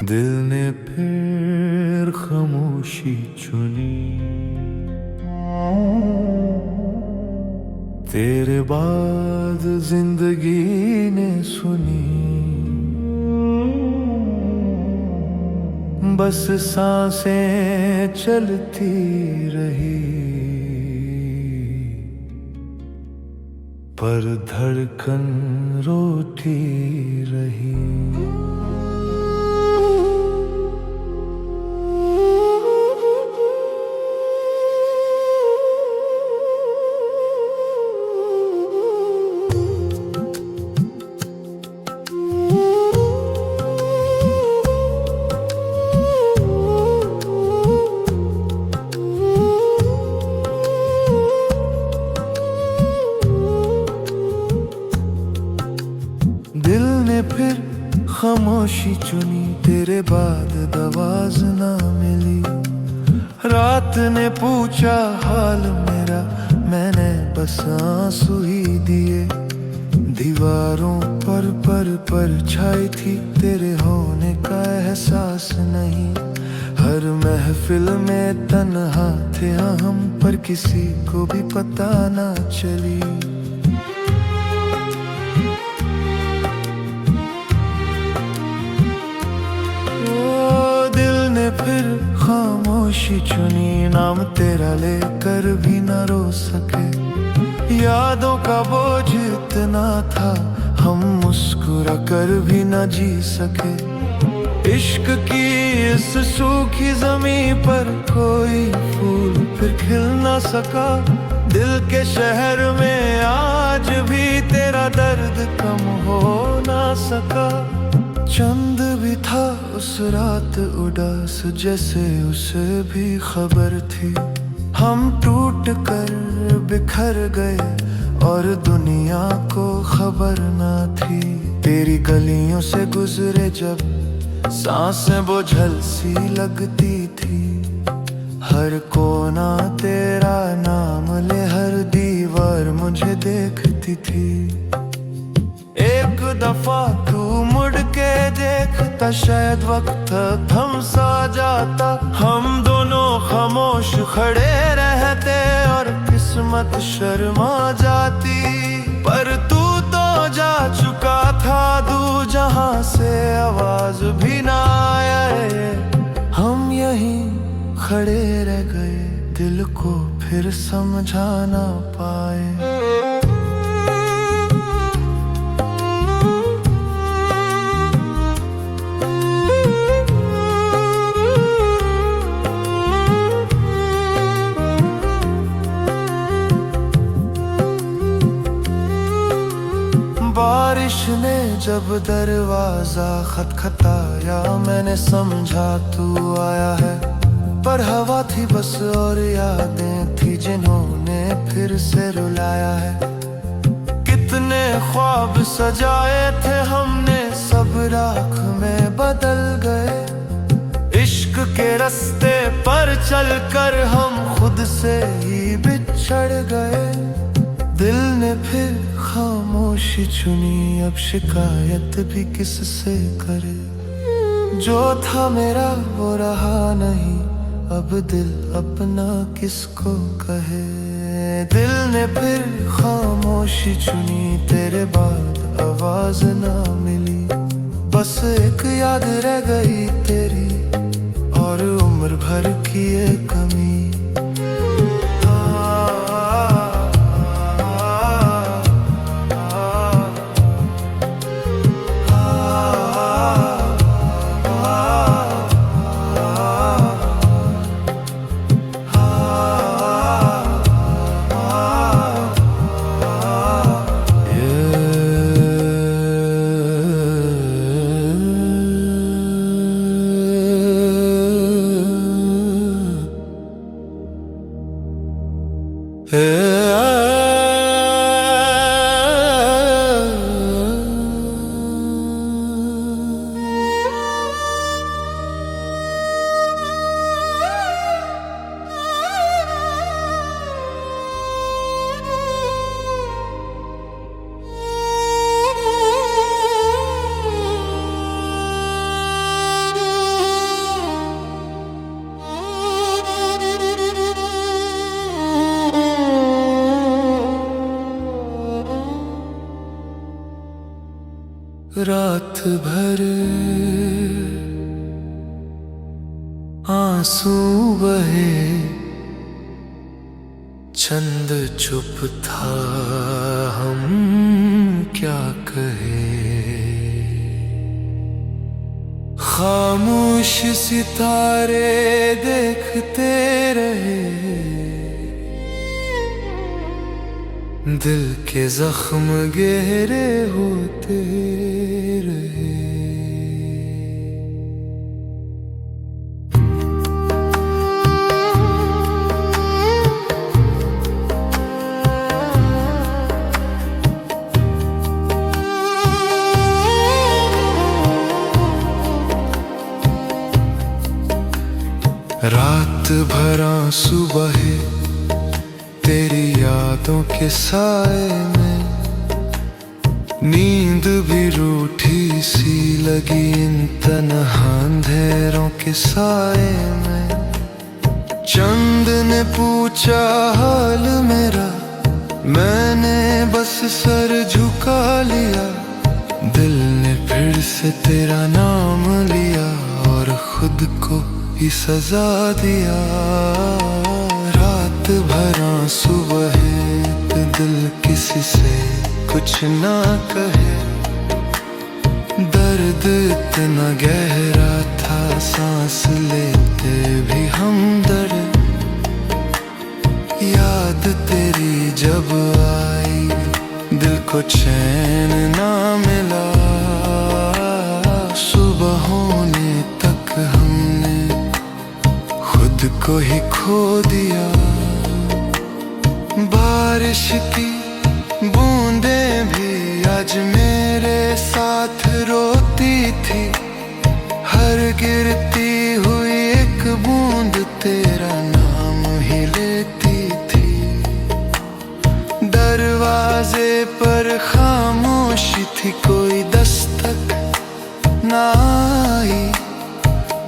दिल ने फिर खामोशी चुनी, तेरे बाद जिंदगी ने सुनी। बस सांसें चलती रही, पर धड़कन रोती रही। दिल ने फिर खामोशी चुनी, तेरे बाद आवाज ना मिली। रात ने पूछा हाल मेरा, मैंने बस आंसू ही दिए। दीवारों पर छाई थी, तेरे होने का एहसास नहीं। हर महफिल में तन्हा थे हम, पर किसी को भी पता ना चली। फिर खामोशी चुनी, नाम तेरा लेकर भी न रो सके। यादों का बोझ इतना था, हम मुस्कुरा कर भी न जी सके। इश्क की इस सूखी जमीन पर कोई फूल फिर खिल न सका। दिल के शहर में आज भी तेरा दर्द कम हो ना सका। चंद भी था उस रात उदास, जैसे उसे भी खबर थी। हम टूट कर बिखर गए और दुनिया को खबर ना थी। तेरी गलियों से गुजरे जब, सांसें बोझल सी लगती थी। हर कोना तेरा नाम ले, हर दीवार मुझे देखती थी। एक दफा तू मुड़ के देखता, शायद वक्त थम सा जाता। हम दोनों खामोश खड़े रहते और किस्मत शर्मा जाती। पर तू तो जा चुका था दूर, जहां से आवाज भी ना आए। हम यहीं खड़े रह गए, दिल को फिर समझा ना पाए। बारिश ने जब दरवाजा खटखटाया, मैंने समझा तू आया है। पर हवा थी बस और यादें थी, जिन्होंने फिर से रुलाया है। कितने ख्वाब सजाए थे हमने, सब राख में बदल गए। इश्क के रास्ते पर चलकर हम खुद से ही बिछड़ गए। दिल ने फिर खामोशी चुनी, अब शिकायत भी किससे करे। जो था मेरा वो रहा नहीं, अब दिल अपना किसको कहे। दिल ने फिर खामोशी चुनी, तेरे बाद आवाज ना मिली। बस एक याद रह गई तेरी, और उम्र भर की ये कमी। रात भर आंसू बहे, चंद चुप था, हम क्या कहे। खामोश सितारे देखते रहे, दिल के जख्म गहरे होते रहे। रात भर आंसू बहे तेरी यादों के साए में, नींद भी रूठी सी लगी इन तन्हा अंधेरों के साए में। चंद ने पूछा हाल मेरा, मैंने बस सर झुका लिया। दिल ने फिर से तेरा नाम लिया और खुद को ही सजा दिया। रात भर आंसू बहे, दिल किसी से कुछ ना कहे। दर्द इतना गहरा था, सांस लेते भी हम डरे। याद तेरी जब आई, दिल को चैन ना मिला। सुबह होने तक हमने खुद को ही खो दिया। बारिश की बूंदें भी आज मेरे साथ रोती थी। हर गिरती हुई एक बूंद तेरा नाम ही लेती थी। दरवाजे पर खामोशी थी, कोई दस्तक ना आई।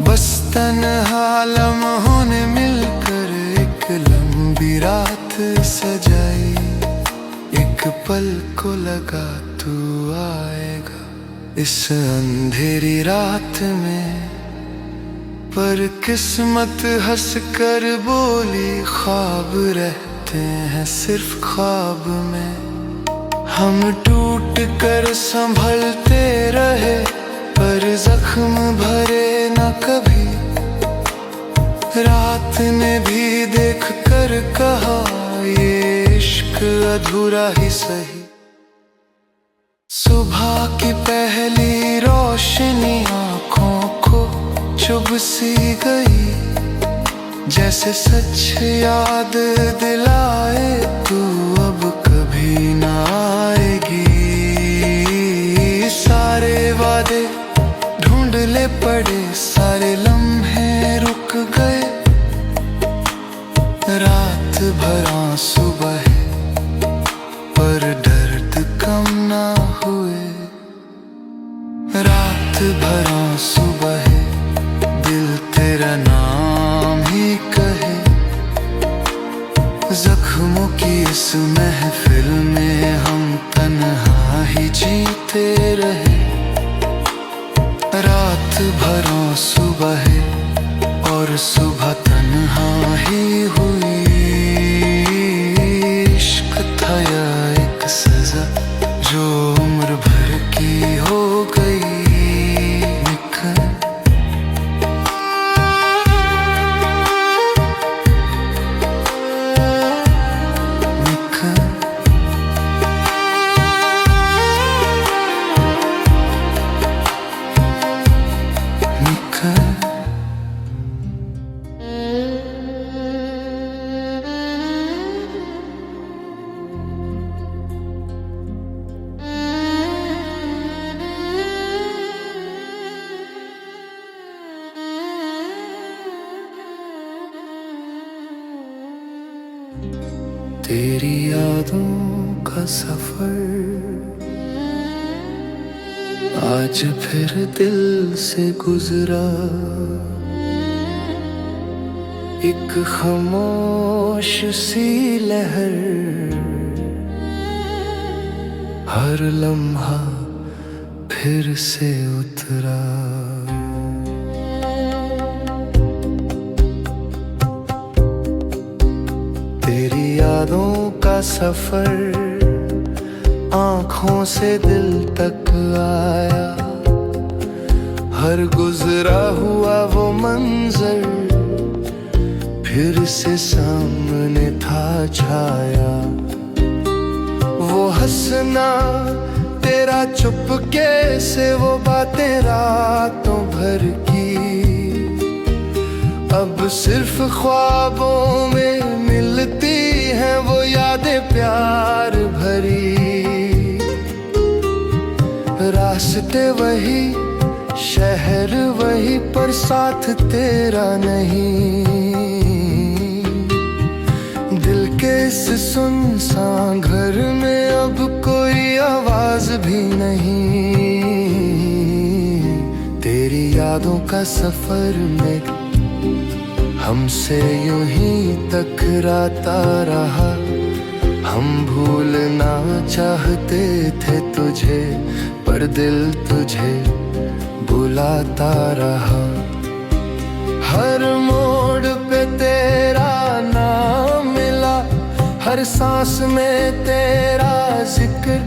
बस तन्हा लम्हों ने मिलकर एक लंबी रात सजाई। एक पल को लगा तू आएगा इस अंधेरी रात में, पर किस्मत हंस कर बोली ख्वाब रहते हैं सिर्फ ख्वाब में। हम टूट कर संभलते रहे, पर जख्म भरे न कभी। रात ने भी देख कर कहा, ये इश्क अधूरा ही सही। सुबह की पहली रोशनी आँखों को चुभ सी गई। जैसे सच याद दिलाए तू अब कभी ना आएगी। सारे वादे ढूंढले पड़े, सारे लम्हे रुक गए। रात भर आंसू बहे, पर दर्द कम ना हुए। रात भर आंसू बहे, दिल तेरा नाम ही कहे। जख्मों की इस महफिल में हम तन्हा ही जीते रहे। रात भर आंसू बहे और सुबह तन्हा ही हुई। इश्क था या एक सजा जो उम्र भर की हो गई। निकल निकल निकल। तेरी यादों का सफर आज फिर दिल से गुजरा। एक खामोश सी लहर हर लम्हा फिर से उतरा। तेरी यादों का सफर आँखों से दिल तक आया, हर गुजरा हुआ वो मंजर फिर से सामने था छाया। वो हंसना तेरा चुपके से, वो बातें रातों भर की, अब सिर्फ ख्वाबों में मिलती हैं वो यादें प्यार भरी। रास्ते वही, शहर वही, पर साथ तेरा नहीं। दिल के इस सुनसान घर में अब कोई आवाज भी नहीं। तेरी यादों का सफर में हमसे यूं ही टकराता रहा। हम भूलना चाहते थे तुझे, पर दिल तुझे बुलाता रहा। हर मोड़ पे तेरा नाम मिला, हर सांस में तेरा जिक्र।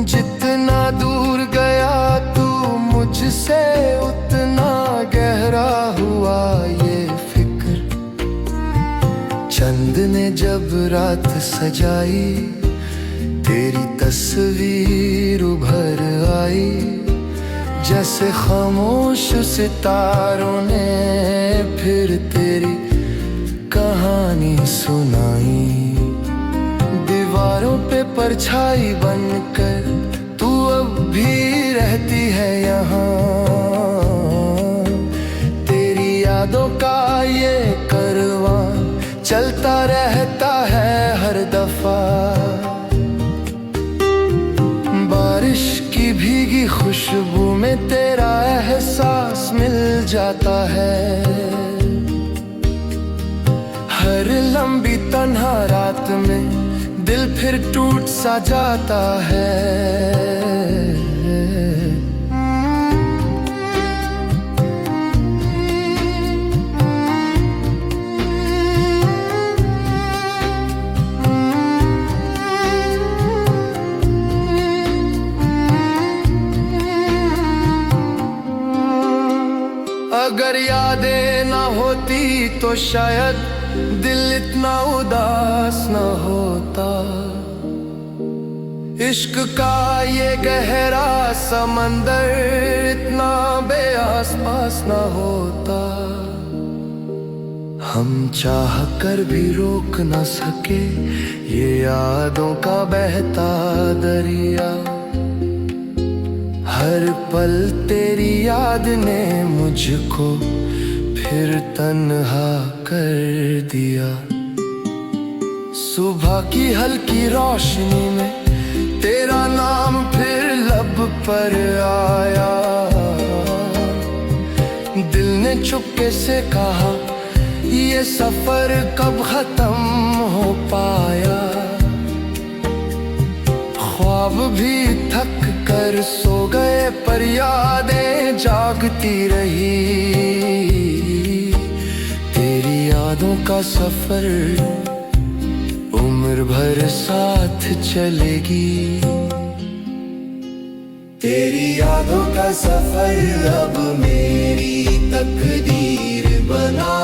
जितना दूर गया तू मुझसे, उतना गहरा हुआ ये फिक्र। चंद ने जब रात सजाई, तेरी तस्वीर उभर आई। जैसे खामोश सितारों ने फिर तेरी कहानी सुनाई। दीवारों पे परछाई बनकर तू अब भी रहती है यहाँ। तेरी यादों का ये करवां चलता रहता है हर दफा। बारिश की भीगी खुशबू में तेरा एहसास मिल जाता है। हर लंबी तन्हा रात में दिल फिर टूट सा जाता है। अगर यादें ना होती तो शायद दिल इतना उदास ना होता। इश्क का ये गहरा समंदर इतना बेआस पास ना होता। हम चाह कर भी रोक ना सके ये यादों का बहता दरिया। हर पल तेरी याद ने मुझको फिर तन्हा कर दिया। सुबह की हल्की रोशनी में तेरा नाम फिर लब पर आया। दिल ने चुपके से कहा ये सफर कब खत्म हो पाया। ख्वाब भी थक कर सो गए पर यादें जागती रही। तेरी यादों का सफर उम्र भर साथ चलेगी। तेरी यादों का सफर अब मेरी तकदीर बना।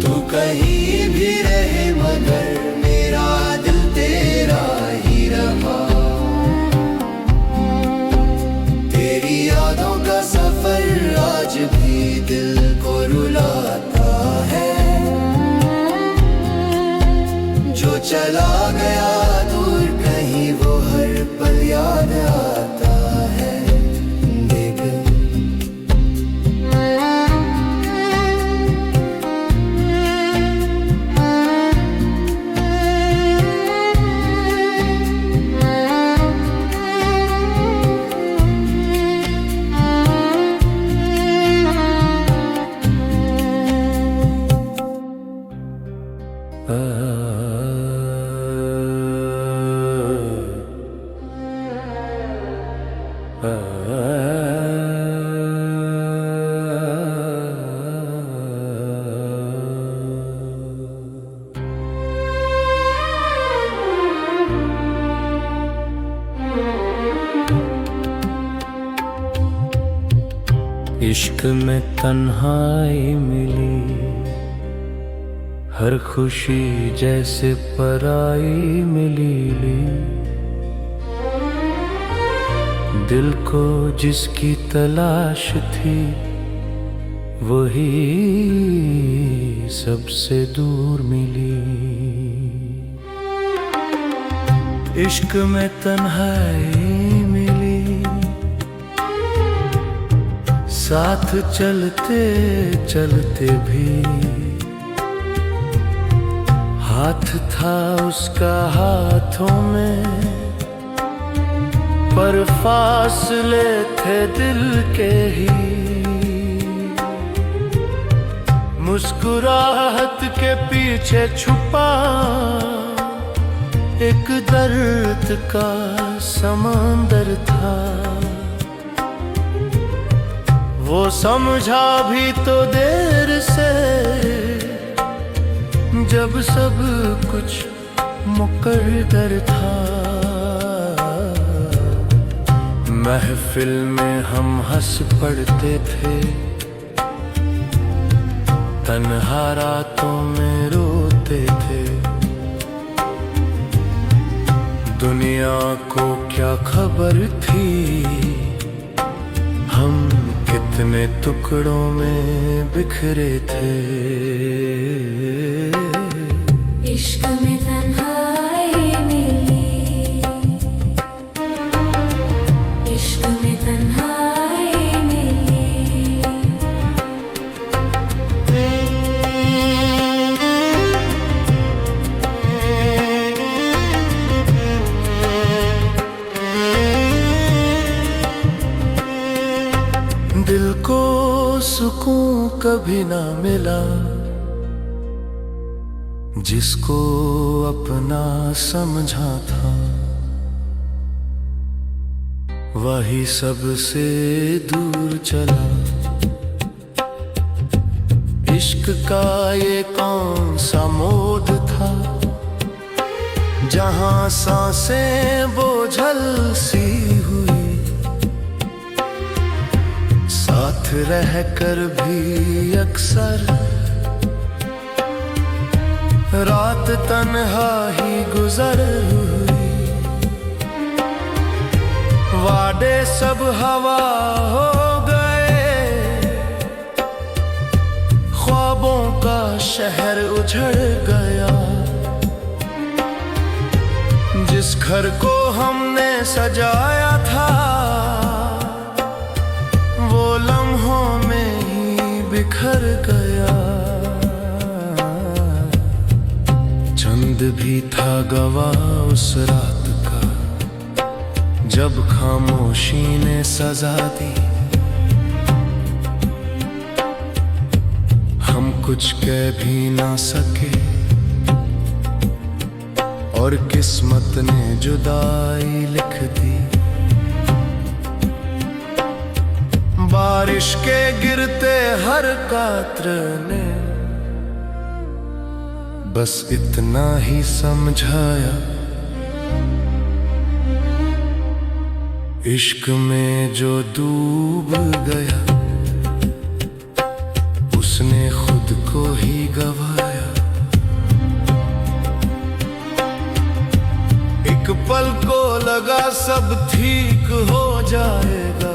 तू कहीं भी रहे मगर मेरा दिल तेरा ही रहा। तेरी यादों का सफर आज भी दिल को रुलाता है। जो चला गया दूर कहीं वो हर पल याद आता है। देख इश्क में तन्हाई मिली, हर खुशी जैसे पराई मिली। दिल को जिसकी तलाश थी वही सबसे दूर मिली। इश्क में तन्हाई मिली, साथ चलते चलते भी हाथ था उसका हाथों में, पर फासले थे दिल के ही। मुस्कुराहट के पीछे छुपा एक दर्द का समंदर था, वो समझा भी तो देर से, जब सब कुछ मुकद्दर था। महफिल में हम हंस पड़ते थे, तन्हा रातों में रोते थे। दुनिया को क्या खबर थी हम कितने टुकड़ों में बिखरे थे। इश्क में तन्हाई मिली, इश्क में तन्हाई मिली। दिल को सुकून कभी ना मिला, जिसको अपना समझा था वही सबसे दूर चला। इश्क का ये कौन सा मोद था, जहां सांसें बोझल सी हुई, साथ रहकर भी अक्सर रात तन्हा ही गुजर हुई। वादे सब हवा हो गए, ख्वाबों का शहर उजड़ गया। जिस घर को हमने सजाया था वो लम्हों में ही बिखर गया। चंद भी था गवाह उस रात का, जब खामोशी ने सजा दी। हम कुछ कह भी ना सके और किस्मत ने जुदाई लिख दी। बारिश के गिरते हर कातरे ने बस इतना ही समझाया, इश्क में जो डूब गया उसने खुद को ही गवाया। एक पल को लगा सब ठीक हो जाएगा,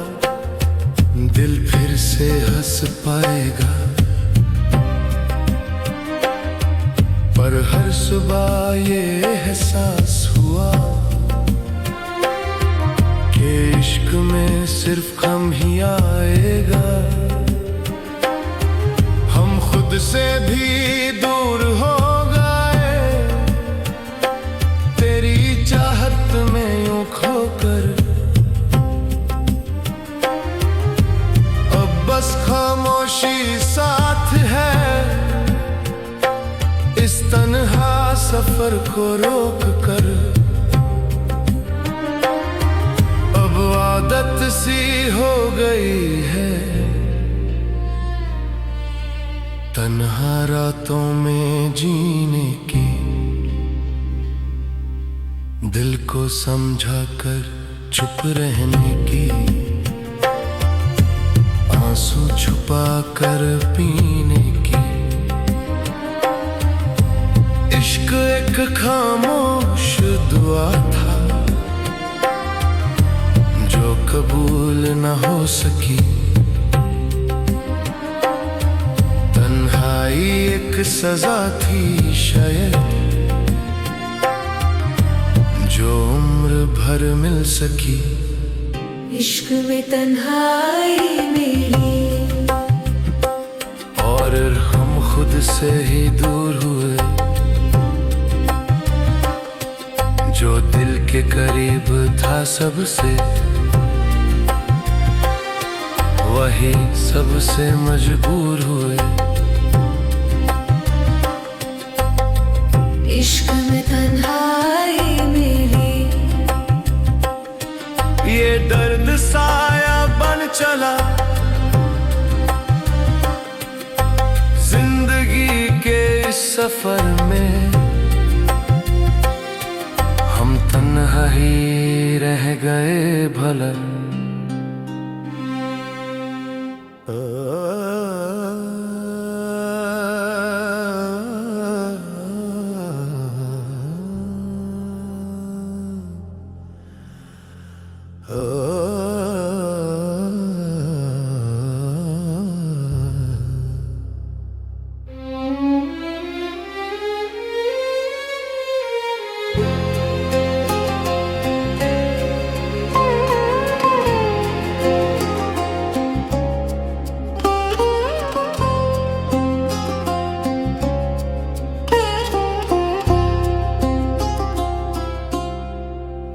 दिल फिर से हंस पाएगा। पर हर सुबह ये एहसास हुआ कि इश्क में सिर्फ गम ही आएगा। हम खुद से भी दूर हो गए, तेरी चाहत में यूं खोकर। अब बस खामोशी साथ है, इस तन्हा सफर को रोक कर। अब आदत सी हो गई है तन्हा रातों में जीने की। दिल को समझा कर चुप रहने की, आंसू छुपा कर पीने की। इश्क एक खामोश दुआ था जो कबूल न हो सकी। तन्हाई एक सजा थी शायद जो उम्र भर मिल सकी। इश्क में तन्हाई मिली और हम खुद से ही दूर हुए। जो दिल के करीब था सबसे वही सबसे मजबूर हुए। इश्क में तन्हाई मिली, ये दर्द साया बन चला जिंदगी के इस सफर में। हम तन्हा ही रह गए भला।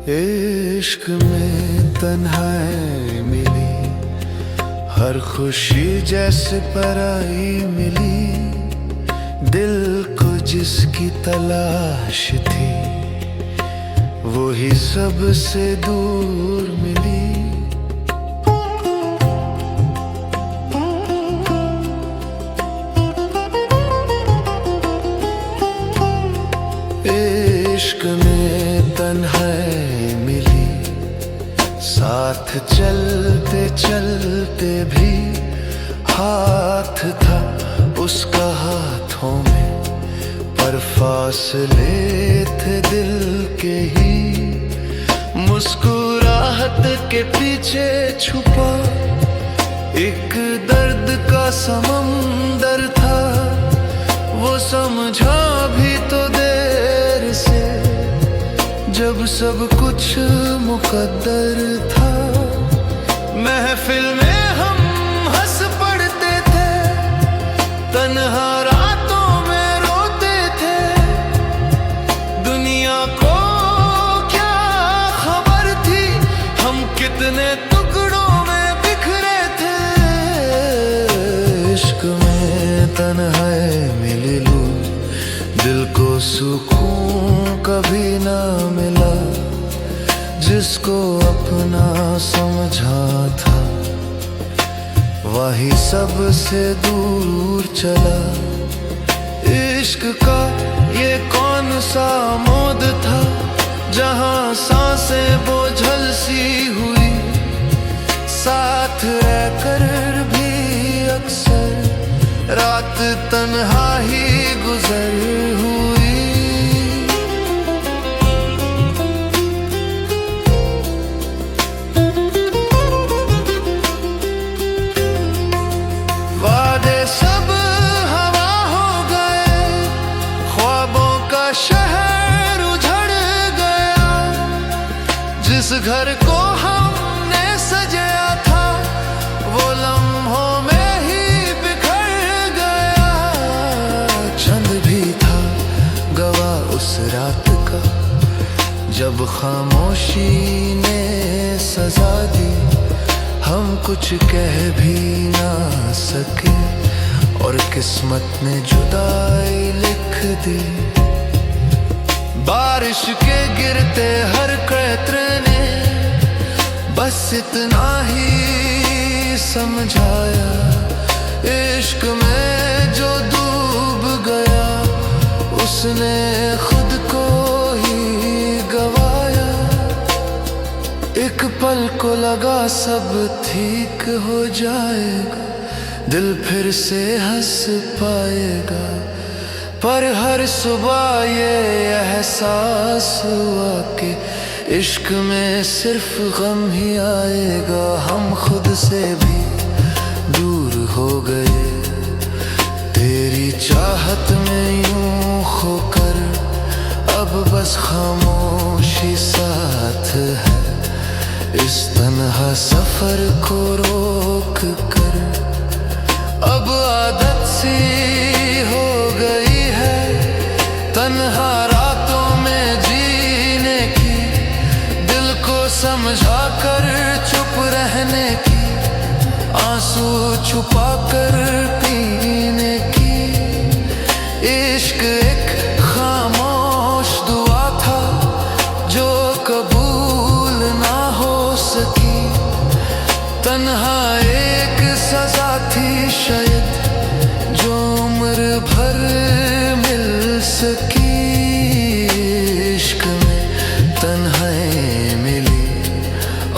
इश्क में तन्हाई मिली, हर खुशी जैसे पराई मिली। दिल को जिसकी तलाश थी वो ही सबसे दूर मिली। इश्क में तन्हाई मिली, साथ चलते चलते भी हाथ था उसका हाथों में। पर फासले थे दिल के ही, मुस्कुराहट के पीछे छुपा एक दर्द का समंदर था। वो समझा भी तो देर से जब सब कुछ मुकद्दर था। महफिल में हम हंस पड़ते थे, तन्हा रातों में रोते थे। दुनिया को क्या खबर थी हम कितने टुकड़ों में बिखरे थे। इश्क में तन्हाई मिली लू, दिल को सुकून कभी ना मिला। जिसको अपना समझा था वही सबसे दूर चला। इश्क का ये कौन सा मोद था जहां सांसें बोझल सी हुई। साथ रहकर भी अक्सर रात तन्हा ही गुजर हुई। वादे सब हवा हो गए, ख्वाबों का शहर उजड़ गया। जिस घर को हमने सजाया था वो लम्हों में ही बिखर गया। चंद भी था गवाह उस रात का जब खामोशी ने सजा दी। हम कुछ कह भी ना सके और किस्मत ने जुदाई लिख दी। बारिश के गिरते हर कतरे ने बस इतना ही समझाया। इश्क में जो डूब गया उसने खुद को ही गवाया। एक पल पल को लगा सब ठीक हो जाएगा, दिल फिर से हंस पाएगा। पर हर सुबह ये एहसास हुआ कि इश्क में सिर्फ गम ही आएगा। हम खुद से भी दूर हो गए, तेरी चाहत में यूं खोकर अब बस खामोशी साथ है। इस तन्हा सफर को रोक कर अब आदत सी हो गई है तन्हा रातों में जीने की, दिल को समझा कर चुप रहने की, आंसू छुपा कर पीने की। इश्क एक खामोश दुआ था जो कबूल ना हो सकी, तन्हा एक सजा थी शायद जो उम्र भर मिल सकी। इश्क में तन्हाई मिली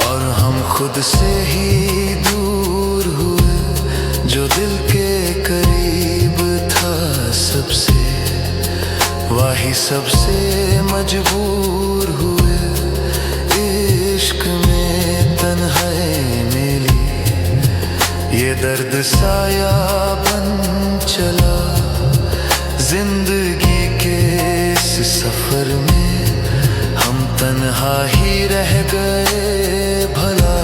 और हम खुद से ही दूर हुए, जो दिल के करीब था सबसे वही सबसे मजबूर हुए। इश्क में तन्हाई मिली, ये दर्द साया बन चला जिंदगी के इस सफर में। हम तन्हा ही रह गए भला।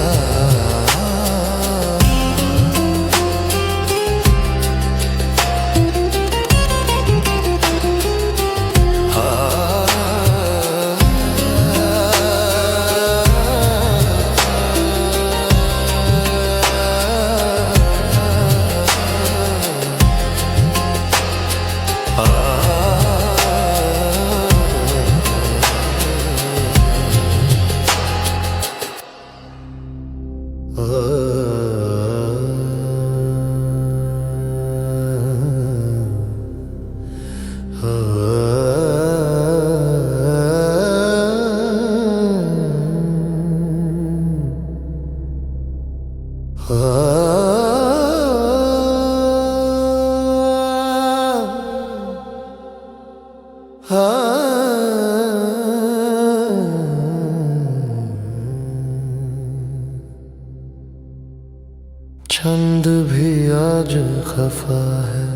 चंद भी आज खफा है,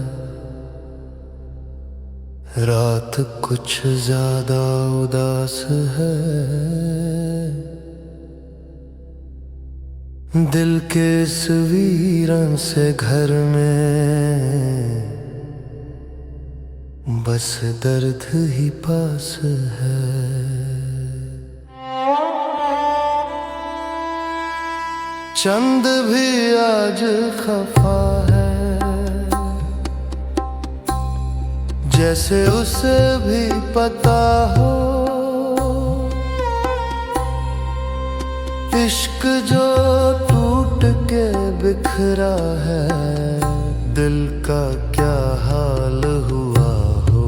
रात कुछ ज्यादा उदास है। दिल के इस वीरान से घर में बस दर्द ही पास है। चंद भी आज खफा है, जैसे उसे भी पता हो इश्क जो टूट के बिखरा है, दिल का क्या हाल हुआ हो।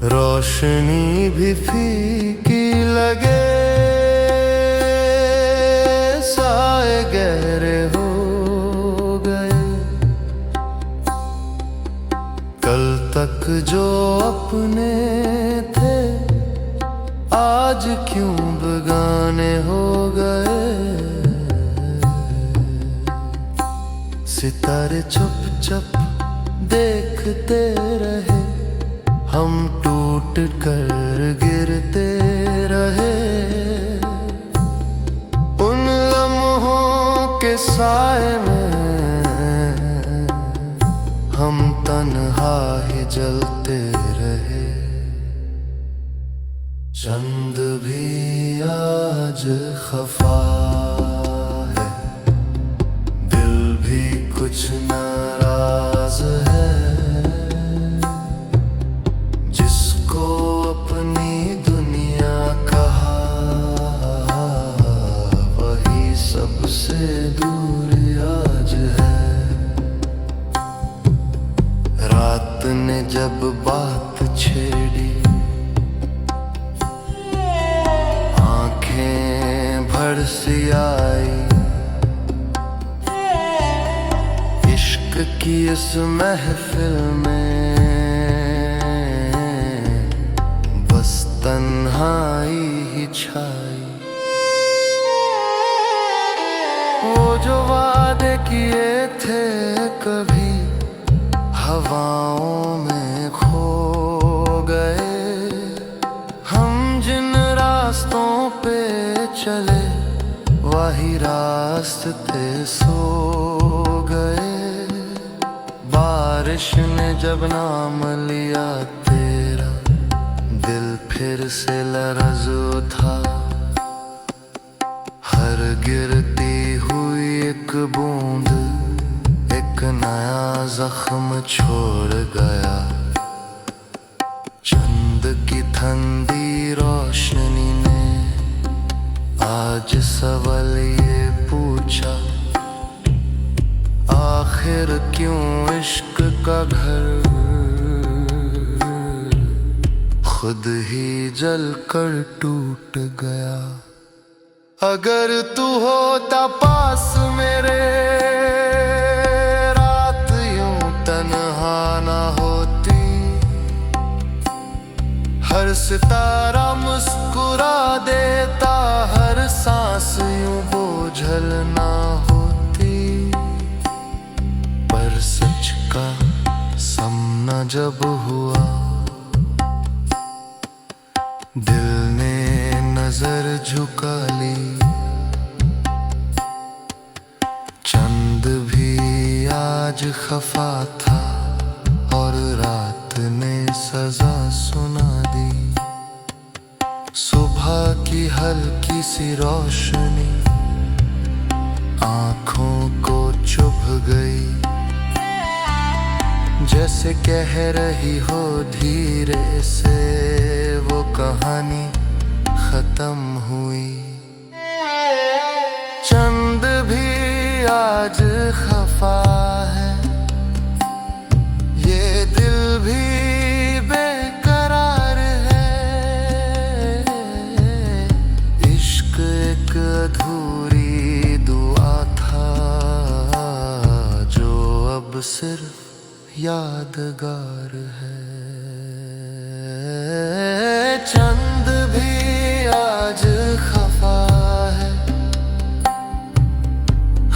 रोशनी भी फीकी लगे, साए गहरे हो गए। कल तक जो अपने थे आज क्यों बेगाने हो गए। सितारे चुप-चाप देखते रहे, हम टूट कर गिरते रहे। उन लम्हों के साए में हम तन्हा ही जलते रहे। चंद भी आज खफा है, दिल भी कुछ नाराज है। जिसको अपनी दुनिया कहा वही सबसे दूर आज है। रात ने जब बात छेड़ी, आंखें की इस महफिल में बस तन्हाई ही छाई। वो जो वादे किए थे कभी हवाओं में खो गए। हम जिन रास्तों पे चले वही रास्ते सो गए। बारिश ने जब नाम लिया तेरा दिल फिर से लरज़ उठा। हर गिरती हुई एक बूंद एक नया जख्म छोड़ गया। चंद की ठंडी रोशनी ने आज सवाल ये पूछा, आखिर क्यों इश्क का घर खुद ही जलकर टूट गया। अगर तू होता पास मेरे रात यूं तन्हा ना होती। हर सितारा मुस्कुरा देता, हर सांस यूं बोझल ना होती। पर सच का सामना जब हुआ, दिल ने नजर झुका ली। चंद भी आज खफा था और रात ने सजा सुना दी। सुबह की हल्की सी रोशनी आँखों को चुभ गई। जैसे कह रही हो धीरे से वो कहानी खत्म हुई। चंद भी आज खफा है, ये दिल भी बेकरार है। इश्क एक अधूरी दुआ था जो अब सिर्फ यादगार है। चंद भी आज खफा है,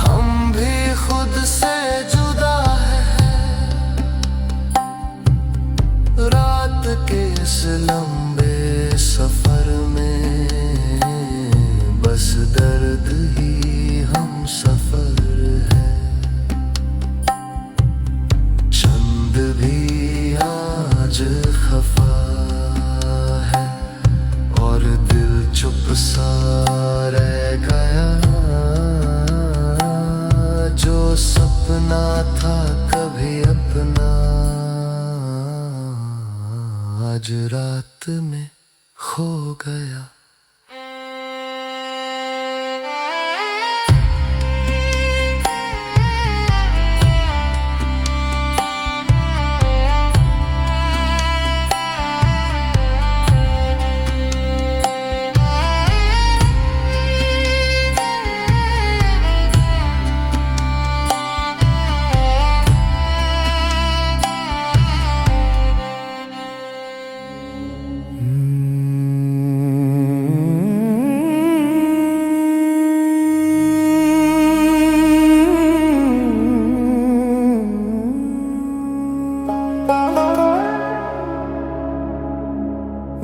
हम भी खुद से जुदा है। रात के इस लंबे सफर में बस दर्द ही हम सफर है। चंद भी आज खफा है और दिल चुप सा रह गया। जो सपना था कभी अपना आज रात में खो गया।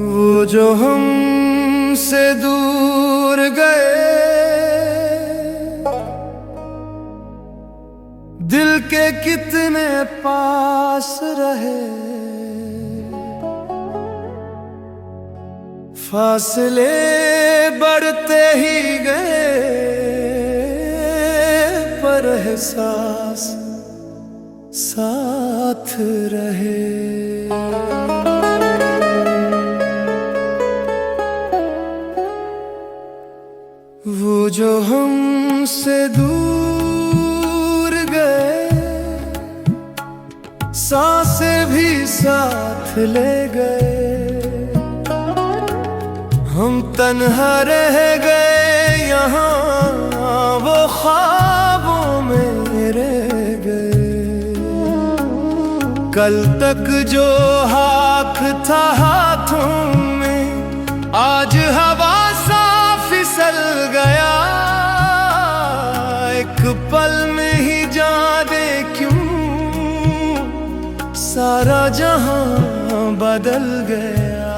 वो जो हमसे दूर गए दिल के कितने पास रहे। फासले बढ़ते ही गए पर एहसास साथ रहे। वो जो हमसे दूर गए सांसें भी साथ ले गए। हम तन्हा रह गए यहाँ वो ख्वाबों में रह गए। कल तक जो हाथ था हाथों में, आज हवा सा फिसल गया। एक पल में ही जाने क्यों सारा जहां बदल गया।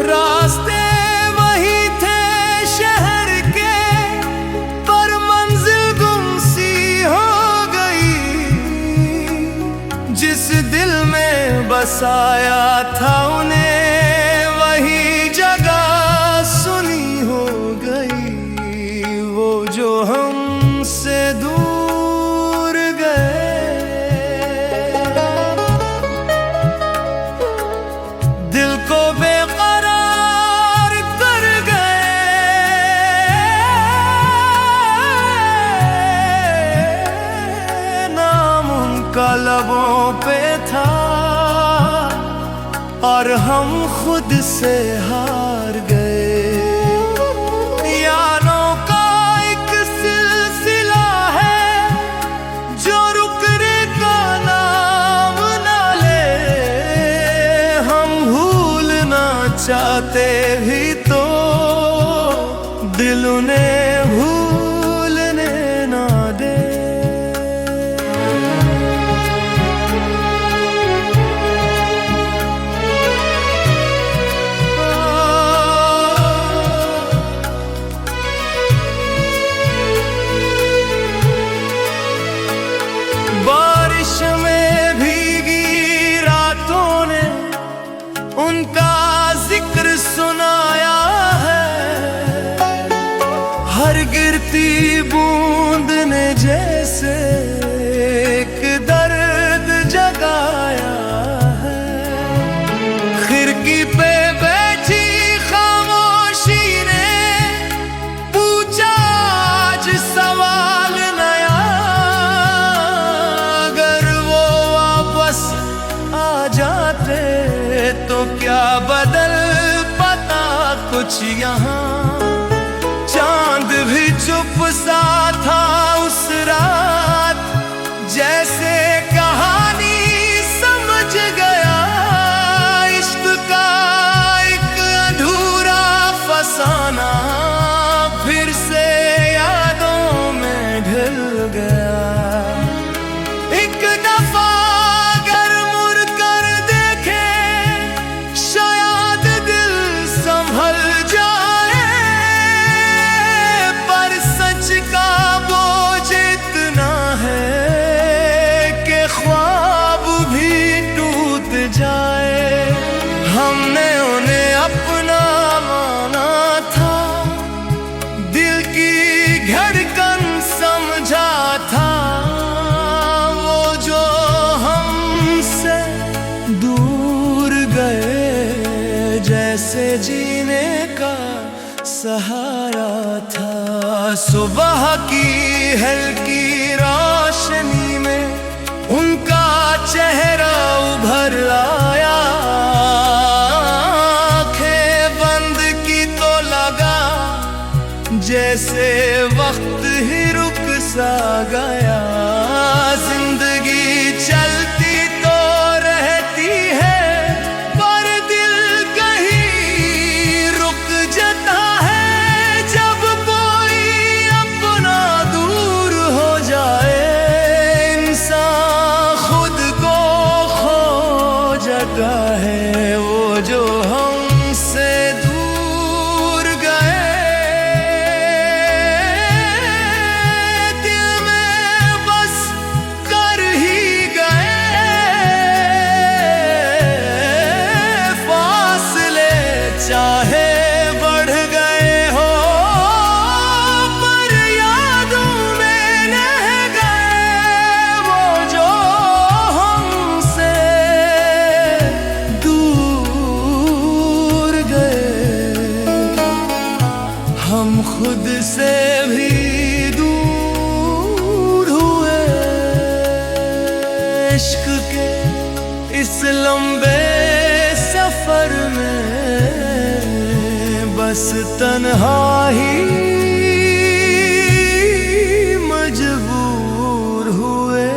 रास्ते वही थे शहर के, पर मंजिल गुमसी हो गई। जिस दिल में बसाया था उन्हें, वही जगह सुनी हो गई। वो जो हमसे दूर गए, दिल को बेकरार कर गए। नाम उनका लबों पे था और हम खुद से हार गए। यारों का एक सिलसिला है जो रुकने का नाम ना ले। हम भूलना चाहते भी तो दिल उन्हें भूलने ना दे। बारिश में भीगी रातों ने उनका जिक्र सुनाया है। हर गिरती बूंद ने जैसे एक दर्द जगाया है। खिड़की पे बैठी खामोशी ने पूछा आज सवाल नया। अगर वो वापस आ जाते तो क्या बदल पाता कुछ यहाँ। चांद भी चुप सा था उस रात, जैसे कहानी समझ गया। इश्क का एक अधूरा फसाना फिर से यादों में ढल गया। एक दफा अगर मुड़ कर देखे, शायद दिल संभल जाए। पर सच का बोझ इतना है कि ख्वाब भी टूट जाए। हमने उन्हें अपना माना था, दिल की धड़कन समझा था। वो जो हमसे दूर गए, जैसे जीने का सहारा था। सुबह की हल्की रोशनी में उनका चेहरा उभर आया। आँखें बंद की तो लगा जैसे वक्त ही रुक सा गया। जिंदगी चलती तो रहती है, पर दिल कहीं रुक जाता है। जब कोई अपना दूर हो जाए, इंसान खुद को खो जाता है। वो जो हमसे दूर गए, दिल में बस कर ही गए। फासले चाहे बढ़ गए हो, पर यादों में रह गए। वो जो हमसे दूर गए, हम खुद से भी दूर हुए। इश्क के इस लंबे सफर में बस तन्हा ही मजबूर हुए।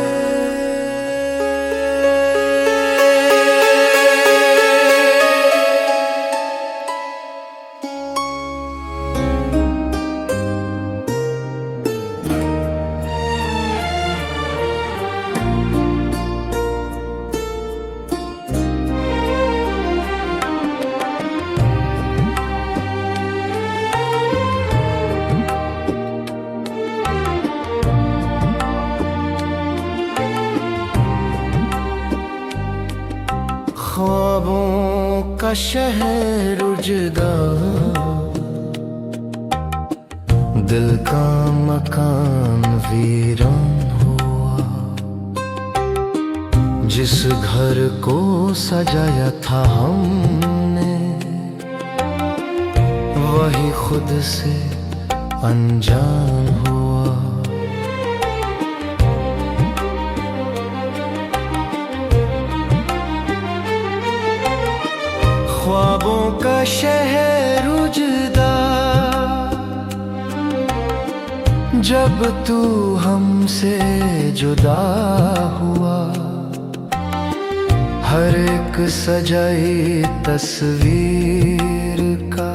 का शहर उजदा, दिल का मकान वीरान हुआ। जिस घर को सजाया था हमने, वही खुद से अनजान हुआ। ख्वाबों का शहर उजदा, जब तू हमसे जुदा हुआ। हर एक सजाई तस्वीर का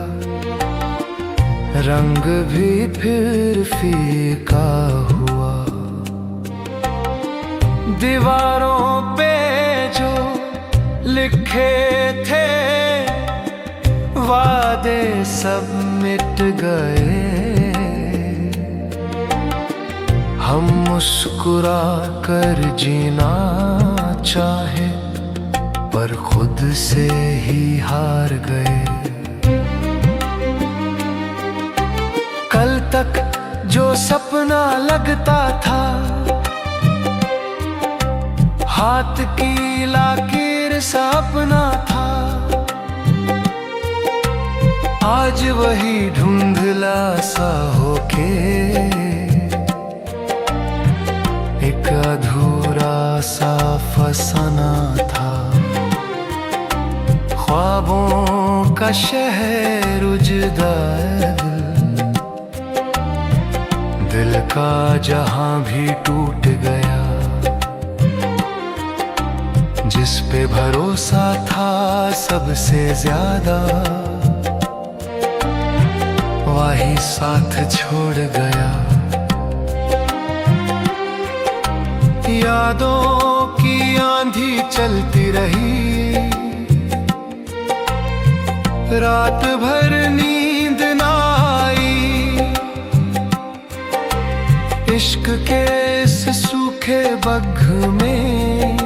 रंग भी फिर फीका हुआ। दीवारों पे जो लिखे थे वादे सब मिट गए। हम मुस्कुरा कर जीना चाहे, पर खुद से ही हार गए। कल तक जो सपना लगता था, हाथ की लकीर सा अपना था, आज वही धुंधला सा होके एक अधूरा सा फसाना था। ख्वाबों का शहर उजदा, दिल का जहां भी टूट गया। जिस पे भरोसा था सबसे ज्यादा, वही साथ छोड़ गया। यादों की आंधी चलती रही, रात भर नींद ना आई। इश्क के इस सूखे बग में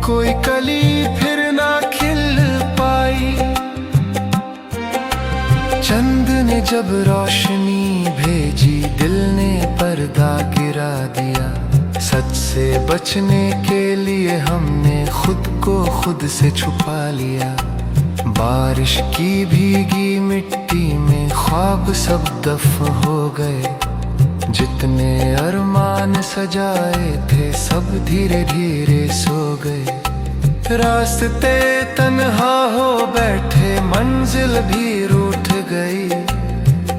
कोई कली फिर ना खिल पाई। चंद ने जब रोशनी भेजी, दिल ने पर्दा गिरा दिया। सच से बचने के लिए हमने खुद को खुद से छुपा लिया। बारिश की भीगी मिट्टी में ख्वाब सब दफन हो गए। जितने अरमान सजाए थे सब धीरे धीरे सो गए। रास्ते तन्हा हो बैठे, मंजिल भी रूठ गई।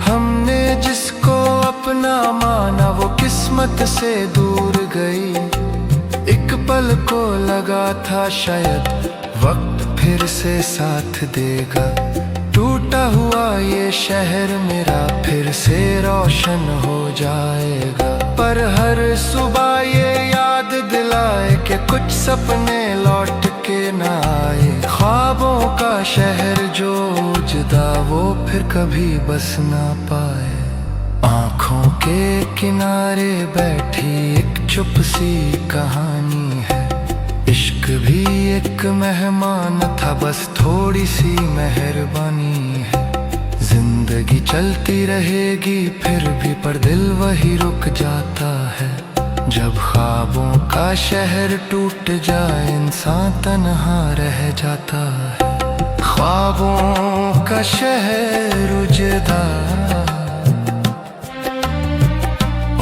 हमने जिसको अपना माना वो किस्मत से दूर गई। एक पल को लगा था शायद वक्त फिर से साथ देगा। टूटा हुआ ये शहर मेरा फिर से रोशन हो जाएगा। पर हर सुबह ये याद दिलाए कि कुछ सपने लौट के ना आए। ख्वाबों का शहर जो जुदा वो फिर कभी बस ना पाए। आँखों के किनारे बैठी एक चुप सी कहानी है। इश्क भी एक मेहमान था, बस थोड़ी सी मेहरबानी है। जिंदगी चलती रहेगी फिर भी, पर दिल वही रुक जाता है। जब ख्वाबों का शहर टूट जाए इंसान तन्हा रह जाता है। ख्वाबों का शहर उजदा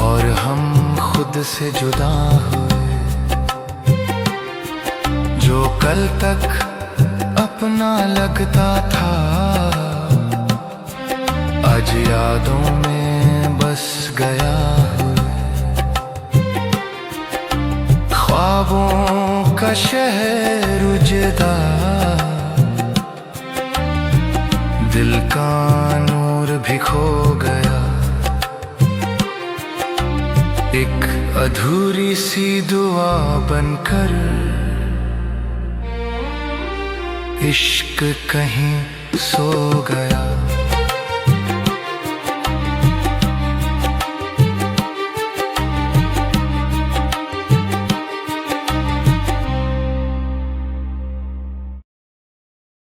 और हम खुद से जुदा हुए। जो कल तक अपना लगता था आज यादों में बस गया। ख्वाबों का शहर उजदा, दिल का नूर भी खो गया। एक अधूरी सी दुआ बनकर इश्क कहीं सो गया।